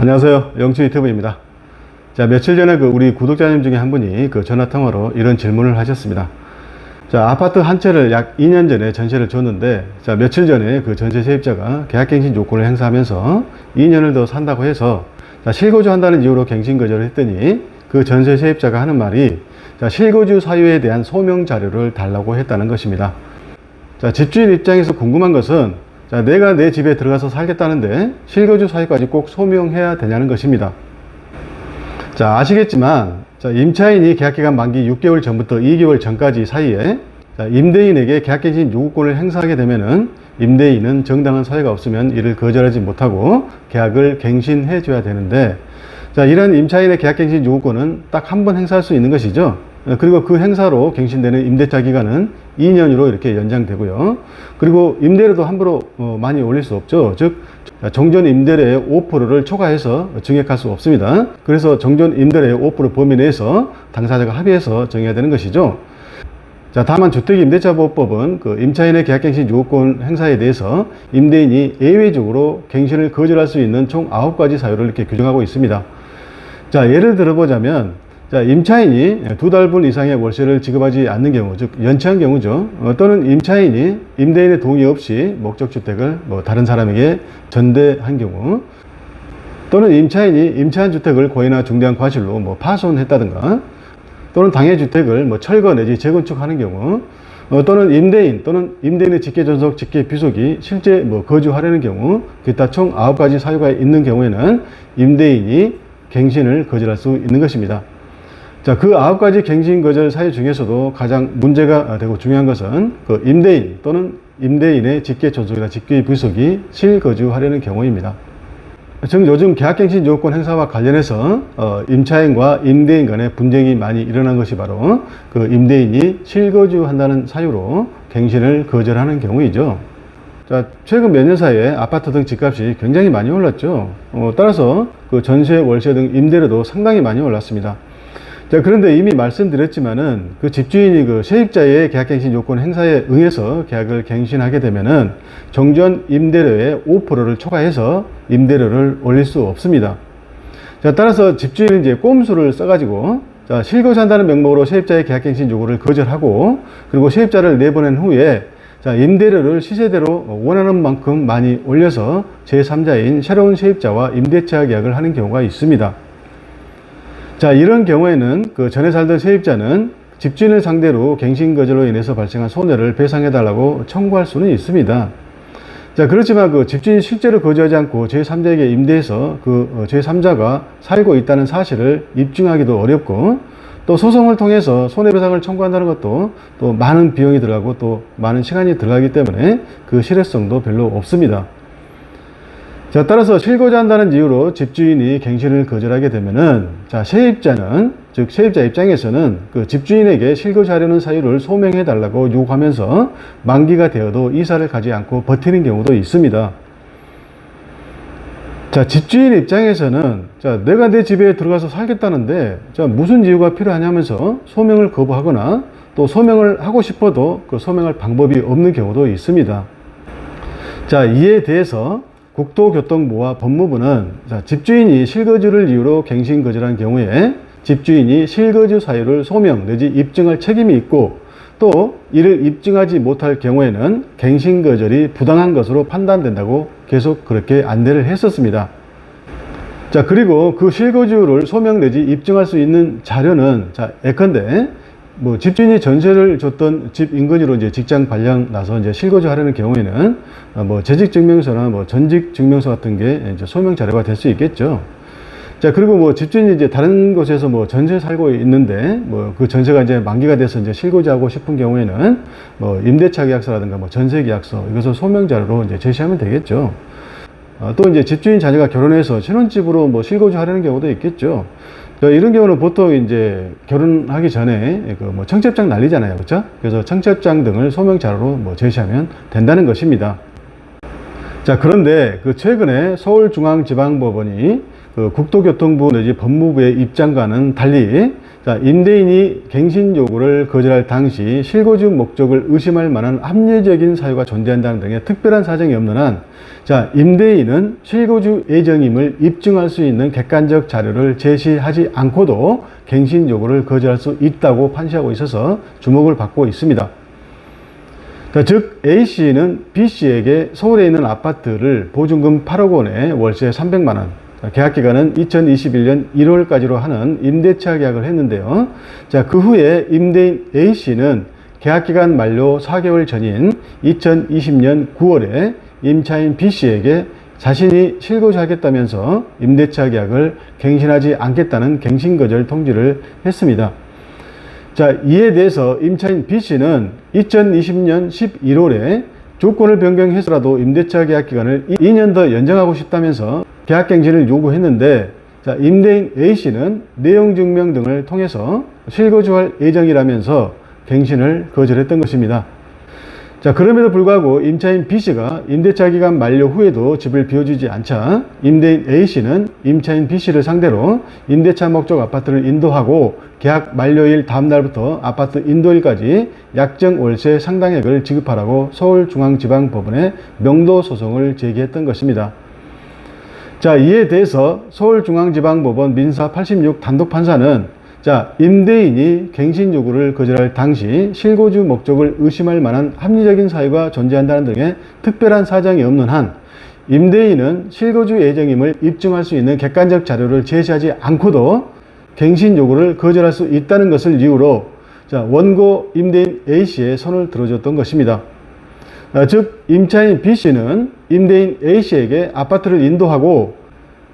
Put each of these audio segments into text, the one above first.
안녕하세요. 영주 유튜브입니다. 자, 며칠 전에 우리 구독자님 중에 한 분이 전화통화로 이런 질문을 하셨습니다. 자, 아파트 한 채를 약 2년 전에 전세를 줬는데, 자, 며칠 전에 전세 세입자가 계약갱신 요건을 행사하면서 2년을 더 산다고 해서, 자, 실거주 한다는 이유로 갱신 거절을 했더니, 전세 세입자가 하는 말이, 자, 실거주 사유에 대한 소명 자료를 달라고 했다는 것입니다. 자, 집주인 입장에서 궁금한 것은, 자, 내가 내 집에 들어가서 살겠다는데 실거주 사유까지 꼭 소명해야 되냐는 것입니다. 자, 아시겠지만, 자, 임차인이 계약기간 만기 6개월 전부터 2개월 전까지 사이에, 자, 임대인에게 계약갱신 요구권을 행사하게 되면은 임대인은 정당한 사유가 없으면 이를 거절하지 못하고 계약을 갱신해 줘야 되는데, 자, 이런 임차인의 계약갱신 요구권은 딱 한 번 행사할 수 있는 것이죠. 그리고 그 행사로 갱신되는 임대차 기간은 2년으로 이렇게 연장되고요. 그리고 임대료도 함부로 많이 올릴 수 없죠. 즉, 정전 임대료의 5%를 초과해서 증액할 수 없습니다. 그래서 정전 임대료의 5% 범위 내에서 당사자가 합의해서 정해야 되는 것이죠. 자, 다만 주택임대차보호법은 임차인의 계약갱신 요구권 행사에 대해서 임대인이 예외적으로 갱신을 거절할 수 있는 총 9가지 사유를 이렇게 규정하고 있습니다. 자, 예를 들어보자면, 자, 임차인이 2달분 이상의 월세를 지급하지 않는 경우, 즉 연체한 경우죠. 또는 임차인이 임대인의 동의 없이 목적주택을 다른 사람에게 전대한 경우, 또는 임차인이 임차한 주택을 고의나 중대한 과실로 파손했다든가, 또는 당해 주택을 철거 내지 재건축하는 경우, 또는 임대인 또는 임대인의 직계존속, 직계비속이 실제 거주하려는 경우, 기타 총 9가지 사유가 있는 경우에는 임대인이 갱신을 거절할 수 있는 것입니다. 자, 그 9가지 갱신 거절 사유 중에서도 가장 문제가 되고 중요한 것은 임대인 또는 임대인의 직계존속이나 직계비속이 실거주하려는 경우입니다. 즉, 요즘 계약갱신 요건 행사와 관련해서 임차인과 임대인 간의 분쟁이 많이 일어난 것이 바로 임대인이 실거주한다는 사유로 갱신을 거절하는 경우이죠. 자, 최근 몇 년 사이에 아파트 등 집값이 굉장히 많이 올랐죠. 따라서 전세, 월세 등 임대료도 상당히 많이 올랐습니다. 자, 그런데 이미 말씀드렸지만은 집주인이 세입자의 계약갱신 요건 행사에 응해서 계약을 갱신하게 되면은 정전 임대료의 5%를 초과해서 임대료를 올릴 수 없습니다. 자, 따라서 집주인은 이제 꼼수를 써가지고, 자, 실거주한다는 명목으로 세입자의 계약갱신 요구를 거절하고, 그리고 세입자를 내보낸 후에, 자, 임대료를 시세대로 원하는 만큼 많이 올려서 제3자인 새로운 세입자와 임대차 계약을 하는 경우가 있습니다. 자, 이런 경우에는 전에 살던 세입자는 집주인을 상대로 갱신 거절로 인해서 발생한 손해를 배상해달라고 청구할 수는 있습니다. 자, 그렇지만 집주인이 실제로 거주하지 않고 제3자에게 임대해서 제3자가 살고 있다는 사실을 입증하기도 어렵고, 또 소송을 통해서 손해배상을 청구한다는 것도 또 많은 비용이 들어가고 또 많은 시간이 들어가기 때문에 실효성도 별로 없습니다. 자, 따라서 실거주한다는 이유로 집주인이 갱신을 거절하게 되면은, 자, 세입자는, 즉 세입자 입장에서는 집주인에게 실거주하려는 사유를 소명해 달라고 요구하면서 만기가 되어도 이사를 가지 않고 버티는 경우도 있습니다. 자, 집주인 입장에서는, 자, 내가 내 집에 들어가서 살겠다는데, 자, 무슨 이유가 필요하냐면서 소명을 거부하거나 또 소명을 하고 싶어도 소명할 방법이 없는 경우도 있습니다. 자, 이에 대해서 국토교통부와 법무부는, 자, 집주인이 실거주를 이유로 갱신 거절한 경우에 집주인이 실거주 사유를 소명 내지 입증할 책임이 있고, 또 이를 입증하지 못할 경우에는 갱신 거절이 부당한 것으로 판단된다고 계속 그렇게 안내를 했었습니다. 자, 그리고 실거주를 소명 내지 입증할 수 있는 자료는, 자, 예컨대 집주인이 전세를 줬던 집 인근으로 이제 직장 발령 나서 이제 실거주하려는 경우에는 재직증명서나 전직증명서 같은 게 이제 소명 자료가 될 수 있겠죠. 자, 그리고 집주인이 이제 다른 곳에서 전세 살고 있는데 그 전세가 이제 만기가 돼서 이제 실거주하고 싶은 경우에는 임대차 계약서라든가 전세 계약서, 이것을 소명 자료로 이제 제시하면 되겠죠. 또 이제 집주인 자녀가 결혼해서 신혼집으로 실거주하려는 경우도 있겠죠. 이런 경우는 보통 이제 결혼하기 전에 청첩장 날리잖아요. 그렇죠? 그래서 청첩장 등을 소명 자료로 제시하면 된다는 것입니다. 자, 그런데 최근에 서울중앙지방법원이 그 국토교통부 내지 법무부의 입장과는 달리 자, 임대인이 갱신 요구를 거절할 당시 실거주 목적을 의심할 만한 합리적인 사유가 존재한다는 등의 특별한 사정이 없는 한 자, 임대인은 실거주 예정임을 입증할 수 있는 객관적 자료를 제시하지 않고도 갱신 요구를 거절할 수 있다고 판시하고 있어서 주목을 받고 있습니다. 자, 즉 A씨는 B씨에게 서울에 있는 아파트를 보증금 8억 원에 월세 300만 원, 계약기간은 2021년 1월까지로 하는 임대차 계약을 했는데요. 자, 그 후에 임대인 A씨는 계약기간 만료 4개월 전인 2020년 9월에 임차인 B씨에게 자신이 실거주하겠다면서 임대차 계약을 갱신하지 않겠다는 갱신거절 통지를 했습니다. 자, 이에 대해서 임차인 B씨는 2020년 11월에 조건을 변경해서라도 임대차 계약 기간을 2년 더 연장하고 싶다면서 계약갱신을 요구했는데, 자, 임대인 A씨는 내용 증명 등을 통해서 실거주할 예정이라면서 갱신을 거절했던 것입니다. 자, 그럼에도 불구하고 임차인 B씨가 임대차 기간 만료 후에도 집을 비워주지 않자 임대인 A씨는 임차인 B씨를 상대로 임대차 목적 아파트를 인도하고 계약 만료일 다음 날부터 아파트 인도일까지 약정 월세 상당액을 지급하라고 서울중앙지방법원에 명도소송을 제기했던 것입니다. 자, 이에 대해서 서울중앙지방법원 민사 86 단독판사는 자, 임대인이 갱신 요구를 거절할 당시 실거주 목적을 의심할 만한 합리적인 사유가 존재한다는 등의 특별한 사정이 없는 한 임대인은 실거주 예정임을 입증할 수 있는 객관적 자료를 제시하지 않고도 갱신 요구를 거절할 수 있다는 것을 이유로 자, 원고 임대인 A씨의 손을 들어줬던 것입니다. 즉 임차인 B씨는 임대인 A씨에게 아파트를 인도하고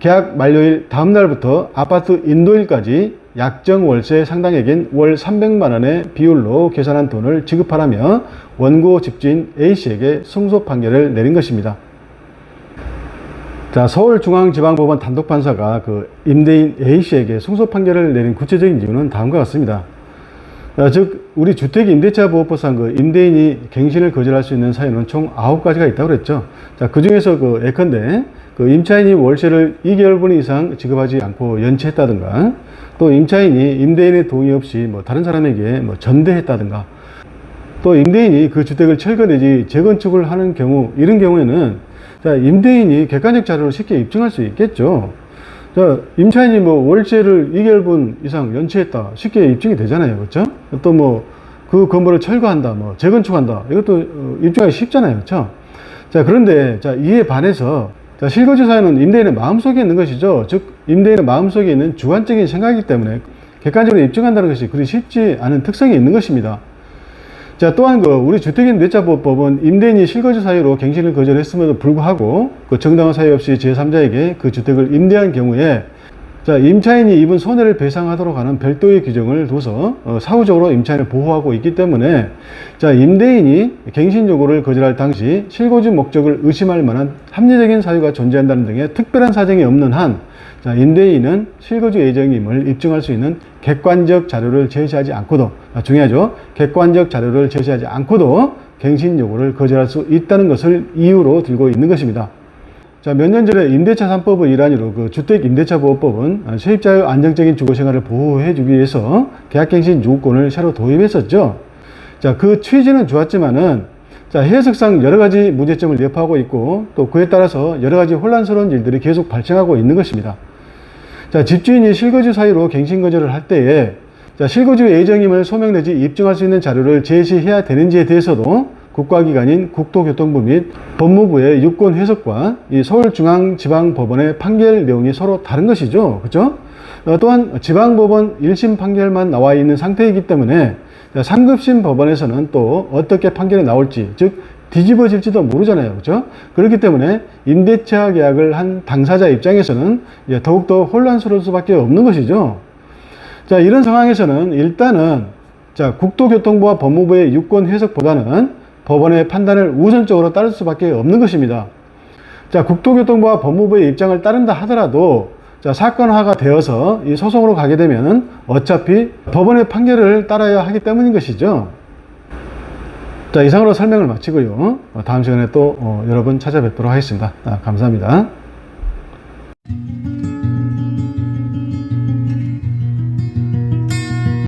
계약 만료일 다음 날부터 아파트 인도일까지 약정 월세 상당액인 월 300만 원의 비율로 계산한 돈을 지급하라며 원고 집주인 A씨에게 승소 판결을 내린 것입니다. 자, 서울중앙지방법원 단독판사가 그 임대인 A씨에게 승소 판결을 내린 구체적인 이유는 다음과 같습니다. 즉 우리 주택임대차보호법상 그 임대인이 갱신을 거절할 수 있는 사유는 총 9가지가 있다고 그랬죠. 자, 그 중에서 그 예컨대 그 임차인이 월세를 2개월분 이상 지급하지 않고 연체했다든가, 또 임차인이 임대인의 동의 없이 뭐 다른 사람에게 뭐 전대했다든가, 또 임대인이 그 주택을 철거 내지 재건축을 하는 경우, 이런 경우에는 자, 임대인이 객관적 자료를 쉽게 입증할 수 있겠죠. 자, 임차인이 뭐 월세를 2개월분 이상 연체했다, 쉽게 입증이 되잖아요. 그렇죠? 또 뭐 그 건물을 철거한다, 뭐 재건축한다, 이것도 입증하기 쉽잖아요. 그렇죠? 자, 그런데 자, 이에 반해서 자, 실거주 사유는 임대인의 마음속에 있는 것이죠. 즉 임대인의 마음속에 있는 주관적인 생각이기 때문에 객관적으로 입증한다는 것이 그리 쉽지 않은 특성이 있는 것입니다. 자, 또한 그 우리 주택임대차보호법은 임대인이 실거주 사유로 갱신을 거절했음에도 불구하고 그 정당한 사유 없이 제3자에게 그 주택을 임대한 경우에 자, 임차인이 입은 손해를 배상하도록 하는 별도의 규정을 둬서 사후적으로 임차인을 보호하고 있기 때문에 자, 임대인이 갱신 요구를 거절할 당시 실거주 목적을 의심할 만한 합리적인 사유가 존재한다는 등의 특별한 사정이 없는 한 자, 임대인은 실거주 예정임을 입증할 수 있는 객관적 자료를 제시하지 않고도, 중요하죠. 객관적 자료를 제시하지 않고도 갱신 요구를 거절할 수 있다는 것을 이유로 들고 있는 것입니다. 자, 몇 년 전에 임대차 3법의 일환으로 그 주택임대차보호법은 세입자의 안정적인 주거생활을 보호해주기 위해서 계약갱신 요구권을 새로 도입했었죠. 자, 그 취지는 좋았지만은 자, 해석상 여러 가지 문제점을 여파하고 있고 또 그에 따라서 여러 가지 혼란스러운 일들이 계속 발생하고 있는 것입니다. 자, 집주인이 실거주 사유로 갱신 거절을 할 때에 자, 실거주 예정임을 소명 내지 입증할 수 있는 자료를 제시해야 되는지에 대해서도 국가기관인 국토교통부 및 법무부의 유권 해석과 이 서울중앙지방법원의 판결 내용이 서로 다른 것이죠. 그렇죠? 또한 지방법원 1심 판결만 나와 있는 상태이기 때문에 상급심 법원에서는 또 어떻게 판결이 나올지, 즉 뒤집어질지도 모르잖아요. 그렇죠? 그렇기 때문에 임대차 계약을 한 당사자 입장에서는 더욱더 혼란스러울 수밖에 없는 것이죠. 자, 이런 상황에서는 일단은 자, 국토교통부와 법무부의 유권 해석보다는 법원의 판단을 우선적으로 따를 수밖에 없는 것입니다. 자, 국토교통부와 법무부의 입장을 따른다 하더라도 자, 사건화가 되어서 이 소송으로 가게 되면 어차피 법원의 판결을 따라야 하기 때문인 것이죠. 자, 이상으로 설명을 마치고요. 다음 시간에 또 여러분 찾아뵙도록 하겠습니다. 감사합니다.